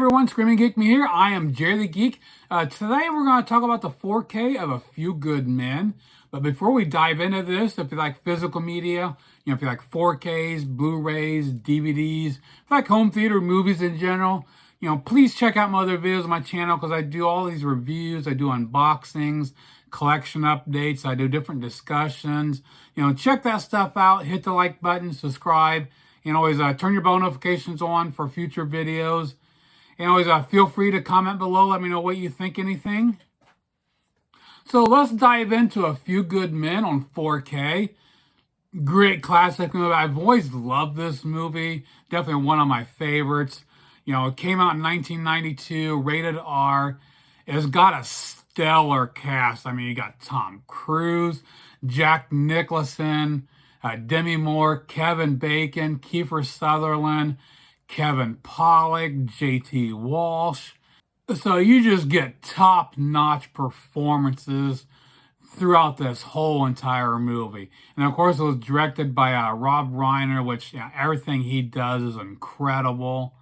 everyone, Screaming Geek Me here. I am Jerry the Geek. Today we're going to talk about the 4K of A Few Good Men. But before we dive into this, if you like physical media, if you like 4Ks, Blu-rays, DVDs, if you like home theater movies in general, please check out my other videos on my channel because I do all these reviews, I do unboxings, collection updates, I do different discussions. Check that stuff out, hit the like button, subscribe, and always turn your bell notifications on for future videos. And always feel free to comment below. Let me know what you think, anything. So let's dive into A Few Good Men on 4K. Great classic movie. I've always loved this movie. Definitely one of my favorites. It came out in 1992, rated R. It's got a stellar cast. I mean, you got Tom Cruise, Jack Nicholson, Demi Moore, Kevin Bacon, Kiefer Sutherland, Kevin Pollak, J.T. Walsh. So you just get top-notch performances throughout this whole entire movie. And of course, it was directed by Rob Reiner, which everything he does is incredible.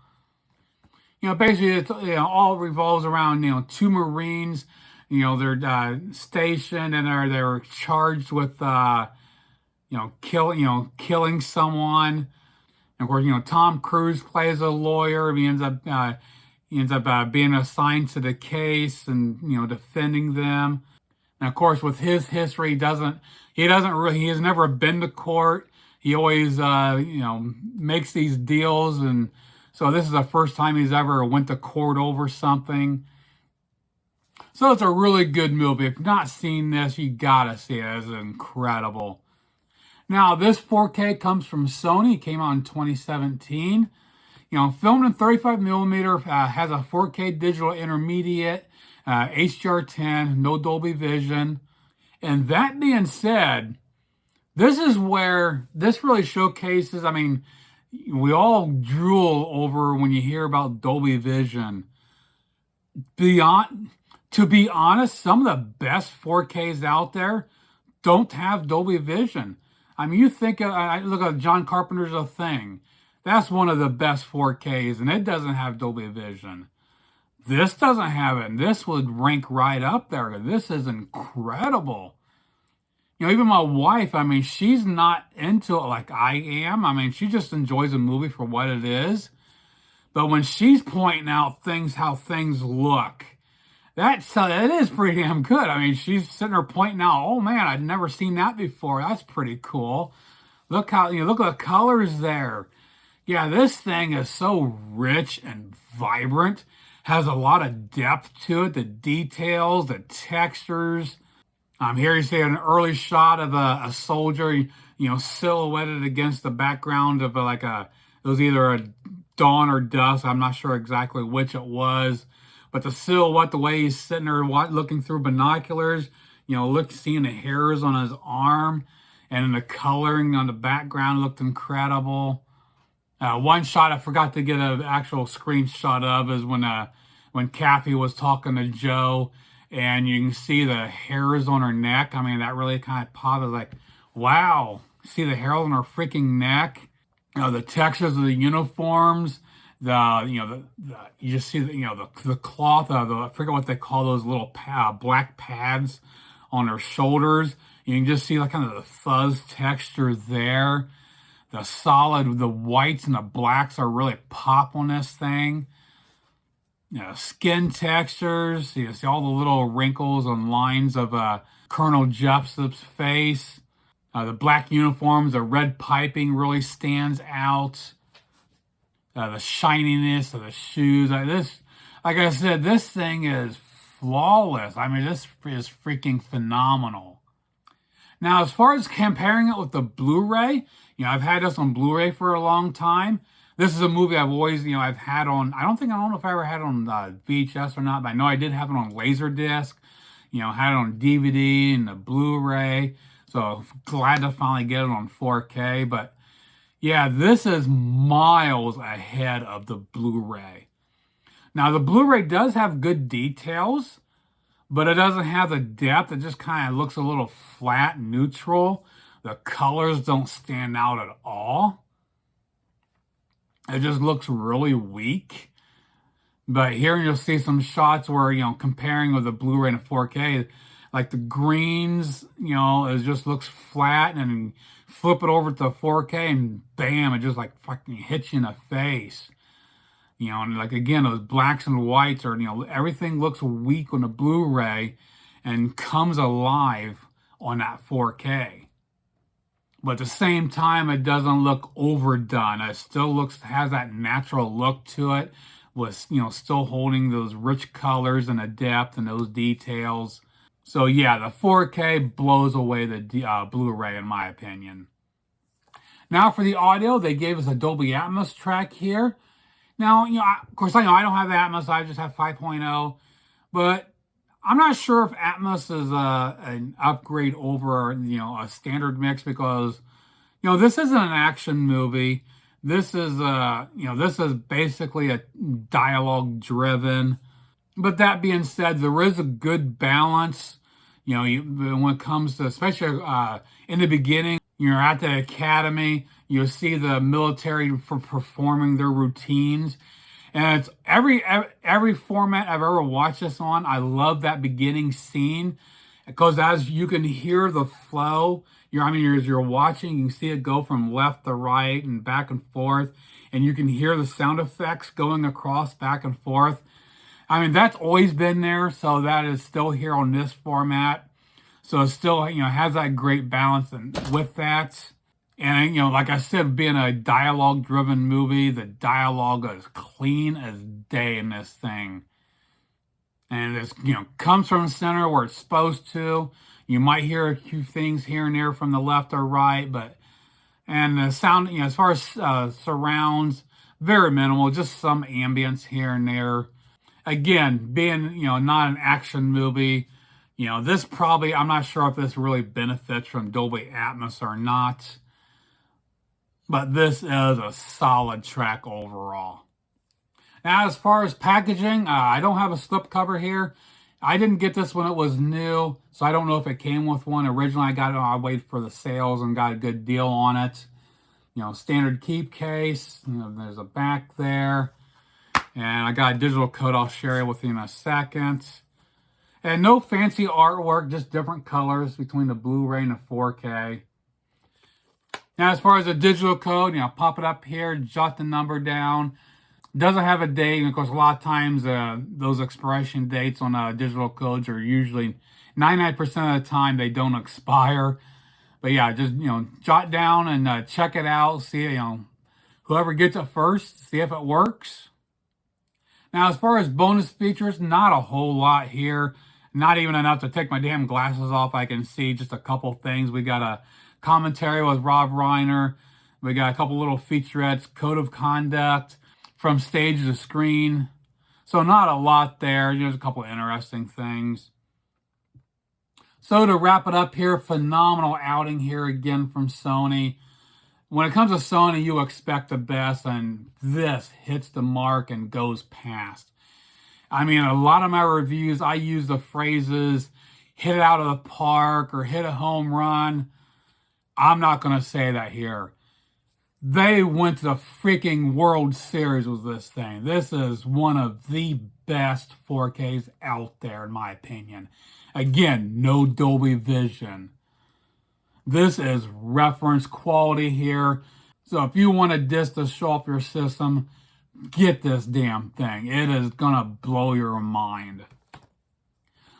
Basically, it's all revolves around two Marines. They're stationed and they're charged with killing someone. And of course, Tom Cruise plays a lawyer. He ends up being assigned to the case and defending them. And of course, with his history, he has never been to court. He always makes these deals, and so this is the first time he's ever went to court over something. So it's a really good movie. If you've not seen this, you gotta see it. It's incredible. Now, this 4K comes from Sony. It came out in 2017. Filmed in 35mm, has a 4K digital intermediate, HDR10, no Dolby Vision. And that being said, this is where this really showcases, we all drool over when you hear about Dolby Vision. To be honest, some of the best 4Ks out there don't have Dolby Vision. You think, I look at John Carpenter's A Thing. That's one of the best 4Ks, and it doesn't have Dolby Vision. This doesn't have it, and this would rank right up there. This is incredible. Even my wife, she's not into it like I am. She just enjoys a movie for what it is. But when she's pointing out how things look, it is pretty damn good. She's sitting there pointing out, oh man, I'd never seen that before. That's pretty cool. Look at the colors there. Yeah, this thing is so rich and vibrant. Has a lot of depth to it. The details, the textures. Here you see an early shot of a soldier, silhouetted against the background of it was either a dawn or dusk. I'm not sure exactly which it was. But the silhouette, the way he's sitting there looking through binoculars, seeing the hairs on his arm, and then the coloring on the background looked incredible. One shot I forgot to get an actual screenshot of is when Kathy was talking to Joe, and you can see the hairs on her neck. That really kind of popped. Like, wow, see the hairs on her freaking neck. The textures of the uniforms. You just see the cloth, I forget what they call those little black pads on her shoulders. You can just see kind of the fuzz texture there. The whites and the blacks are really pop on this thing. Skin textures. You see all the little wrinkles and lines of Colonel Jessup's face. The black uniforms, the red piping really stands out. The shininess of the shoes. Like I said, this thing is flawless. This is freaking phenomenal. Now, as far as comparing it with the Blu-ray, I've had this on Blu-ray for a long time. This is a movie I've always, I've had on, I don't know if I ever had it on VHS or not, but I know I did have it on Laserdisc. Had it on DVD and the Blu-ray. So glad to finally get it on 4K, but yeah, this is miles ahead of the Blu-ray. Now, the Blu-ray does have good details, but it doesn't have the depth. It just kind of looks a little flat, neutral. The colors don't stand out at all. It just looks really weak. But here you'll see some shots where, comparing with the Blu-ray and 4K, like the greens, it just looks flat, and then flip it over to 4K and bam, it just like fucking hits you in the face. And like again, those blacks and whites are, everything looks weak on the Blu-ray and comes alive on that 4K. But at the same time, it doesn't look overdone. It still has that natural look to it, with, still holding those rich colors and the depth and those details. So yeah, the 4K blows away the Blu-ray in my opinion. Now for the audio, they gave us a Dolby Atmos track here. Now, of course, I know I don't have Atmos. I just have 5.0. But I'm not sure if Atmos is an upgrade over, a standard mix, because, this isn't an action movie. This is, this is basically a dialogue driven. But that being said, there is a good balance, when it comes to, especially in the beginning, you're at the academy, you'll see the military for performing their routines. And it's every format I've ever watched this on, I love that beginning scene, because as you can hear the flow, as you're watching, you can see it go from left to right and back and forth, and you can hear the sound effects going across back and forth. That's always been there, so that is still here on this format. So it still, has that great balance with that. And, like I said, being a dialogue-driven movie, the dialogue is clean as day in this thing. And it's, comes from the center where it's supposed to. You might hear a few things here and there from the left or right, and the sound, as far as surrounds, very minimal, just some ambience here and there. Again, being, not an action movie, this probably, I'm not sure if this really benefits from Dolby Atmos or not. But this is a solid track overall. Now, as far as packaging, I don't have a slipcover here. I didn't get this when it was new, so I don't know if it came with one. Originally, I got it, I waited for the sales and got a good deal on it. Standard keep case. There's a back there. And I got a digital code I'll share with you in a second. And no fancy artwork, just different colors between the Blu-ray and the 4K. Now, as far as the digital code, pop it up here, jot the number down. Doesn't have a date, and of course, a lot of times those expiration dates on digital codes are usually 99% of the time they don't expire. But yeah, just jot down and check it out. See, whoever gets it first, see if it works. Now, as far as bonus features, not a whole lot here. Not even enough to take my damn glasses off. I can see just a couple things. We got a commentary with Rob Reiner. We got a couple little featurettes, code of conduct, from stage to screen. So not a lot there, just a couple interesting things. So to wrap it up here, phenomenal outing here again from Sony. When it comes to Sony, you expect the best, and this hits the mark and goes past. A lot of my reviews, I use the phrases, hit it out of the park or hit a home run. I'm not going to say that here. They went to the freaking World Series with this thing. This is one of the best 4Ks out there, in my opinion. Again, no Dolby Vision. This is reference quality here. So if you want a disc to show off your system, get this damn thing. It is going to blow your mind.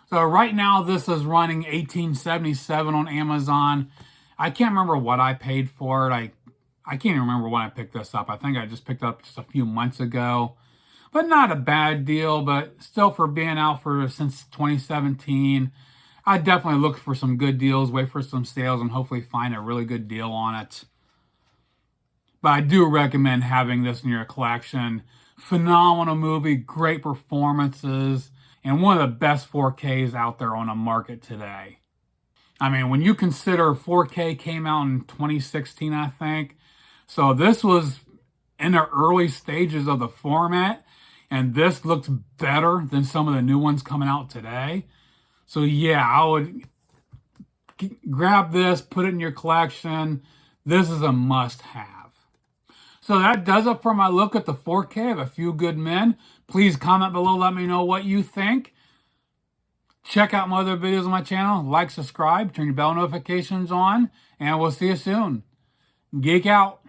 So right now, this is running $18.77 on Amazon. I can't remember what I paid for it. I can't even remember when I picked this up. I think I just picked it up just a few months ago. But not a bad deal, but still, for being out since 2017, I definitely look for some good deals, wait for some sales, and hopefully find a really good deal on it. But I do recommend having this in your collection. Phenomenal movie, great performances, and one of the best 4Ks out there on the market today. When you consider 4K came out in 2016, I think. So this was in the early stages of the format, and this looks better than some of the new ones coming out today. So yeah, I would grab this, put it in your collection. This is a must-have. So that does it for my look at the 4K of A Few Good Men. Please comment below, let me know what you think. Check out my other videos on my channel. Like, subscribe, turn your bell notifications on, and we'll see you soon. Geek out.